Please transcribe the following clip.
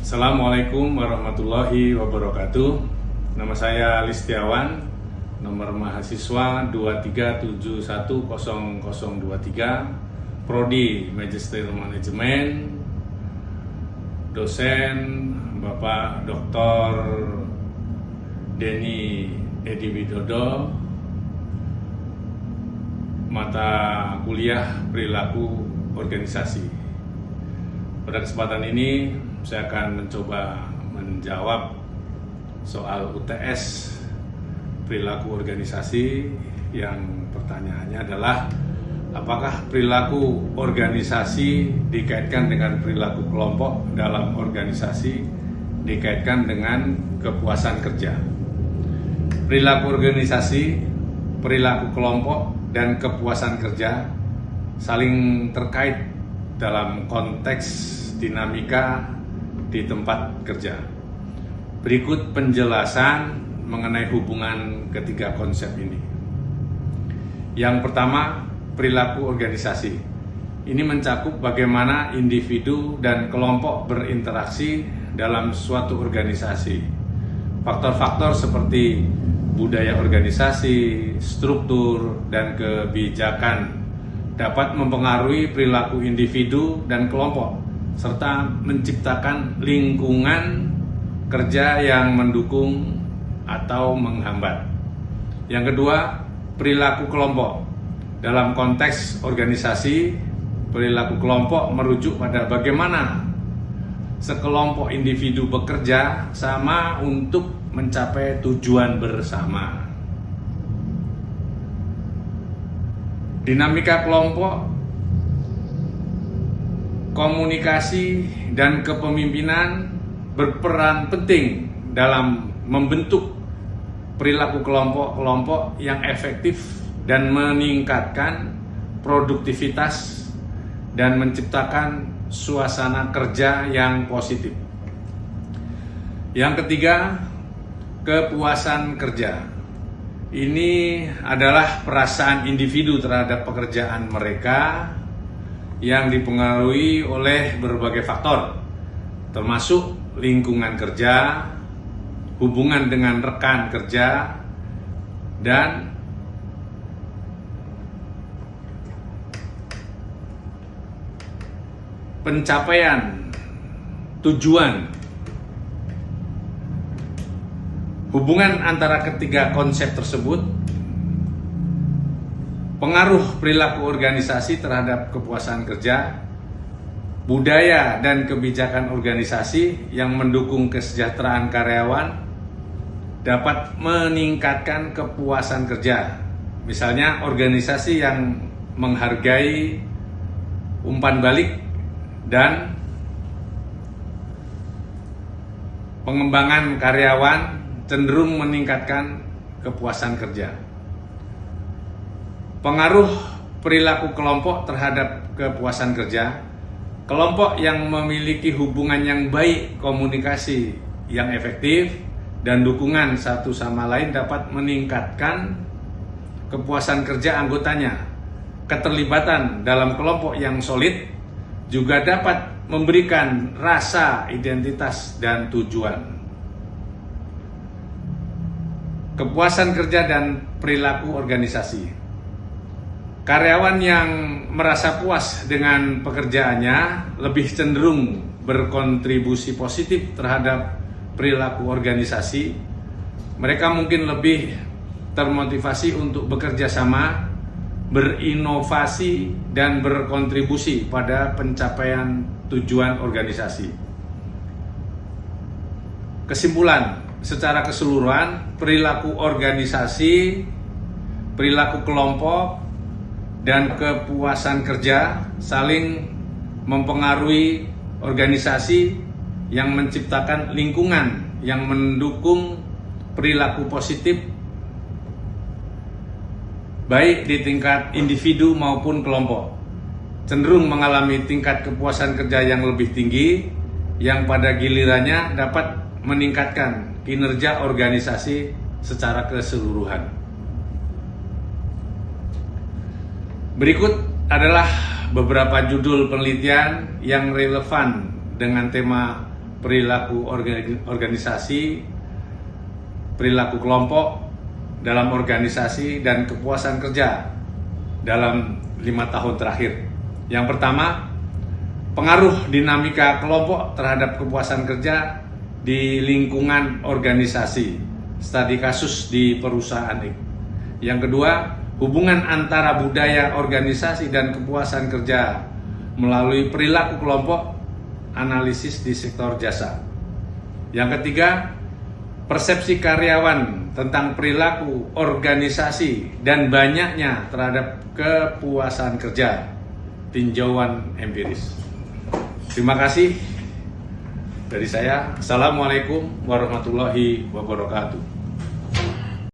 Assalamualaikum warahmatullahi wabarakatuh. Nama saya Listiawan, nomor mahasiswa 237100023, Prodi Magister Manajemen, dosen Bapak Dr. Denny Edi Widodo, mata kuliah perilaku organisasi. Pada kesempatan ini saya akan mencoba menjawab soal UTS perilaku organisasi yang pertanyaannya adalah apakah perilaku organisasi dikaitkan dengan perilaku kelompok dalam organisasi dikaitkan dengan kepuasan kerja. Perilaku organisasi, perilaku kelompok, dan kepuasan kerja saling terkait dalam konteks dinamika di tempat kerja. Berikut penjelasan mengenai hubungan ketiga konsep ini. Yang pertama, perilaku organisasi. Ini mencakup bagaimana individu dan kelompok berinteraksi dalam suatu organisasi. Faktor-faktor seperti budaya organisasi, struktur, dan kebijakan dapat mempengaruhi perilaku individu dan kelompok serta menciptakan lingkungan kerja yang mendukung atau menghambat. Yang kedua, perilaku kelompok. Dalam konteks organisasi, perilaku kelompok merujuk pada bagaimana sekelompok individu bekerja sama untuk mencapai tujuan bersama. Dinamika kelompok, komunikasi, dan kepemimpinan berperan penting dalam membentuk perilaku kelompok-kelompok yang efektif dan meningkatkan produktivitas dan menciptakan suasana kerja yang positif. Yang ketiga, kepuasan kerja. Ini adalah perasaan individu terhadap pekerjaan mereka yang dipengaruhi oleh berbagai faktor, termasuk lingkungan kerja, hubungan dengan rekan kerja, dan pencapaian tujuan. Hubungan antara ketiga konsep tersebut, pengaruh perilaku organisasi terhadap kepuasan kerja, budaya dan kebijakan organisasi yang mendukung kesejahteraan karyawan dapat meningkatkan kepuasan kerja. Misalnya organisasi yang menghargai umpan balik dan pengembangan karyawan cenderung meningkatkan kepuasan kerja. Pengaruh perilaku kelompok terhadap kepuasan kerja. Kelompok yang memiliki hubungan yang baik, komunikasi yang efektif, dan dukungan satu sama lain dapat meningkatkan kepuasan kerja anggotanya. Keterlibatan dalam kelompok yang solid juga dapat memberikan rasa identitas dan tujuan. Kepuasan kerja dan perilaku organisasi. Karyawan yang merasa puas dengan pekerjaannya lebih cenderung berkontribusi positif terhadap perilaku organisasi. Mereka mungkin lebih termotivasi untuk bekerja sama, berinovasi, dan berkontribusi pada pencapaian tujuan organisasi. Kesimpulan, secara keseluruhan, perilaku organisasi, perilaku kelompok, dan kepuasan kerja saling mempengaruhi organisasi yang menciptakan lingkungan yang mendukung perilaku positif baik di tingkat individu maupun kelompok. Cenderung mengalami tingkat kepuasan kerja yang lebih tinggi yang pada gilirannya dapat meningkatkan kinerja organisasi secara keseluruhan. Berikut adalah beberapa judul penelitian yang relevan dengan tema perilaku organisasi, perilaku kelompok dalam organisasi, dan kepuasan kerja dalam 5 tahun terakhir. Yang pertama, pengaruh dinamika kelompok terhadap kepuasan kerja di lingkungan organisasi, studi kasus di perusahaan ini. Yang kedua, hubungan antara budaya organisasi dan kepuasan kerja melalui perilaku kelompok, analisis di sektor jasa. Yang ketiga, persepsi karyawan tentang perilaku organisasi dan banyaknya terhadap kepuasan kerja, tinjauan empiris. Terima kasih dari saya. Assalamualaikum warahmatullahi wabarakatuh.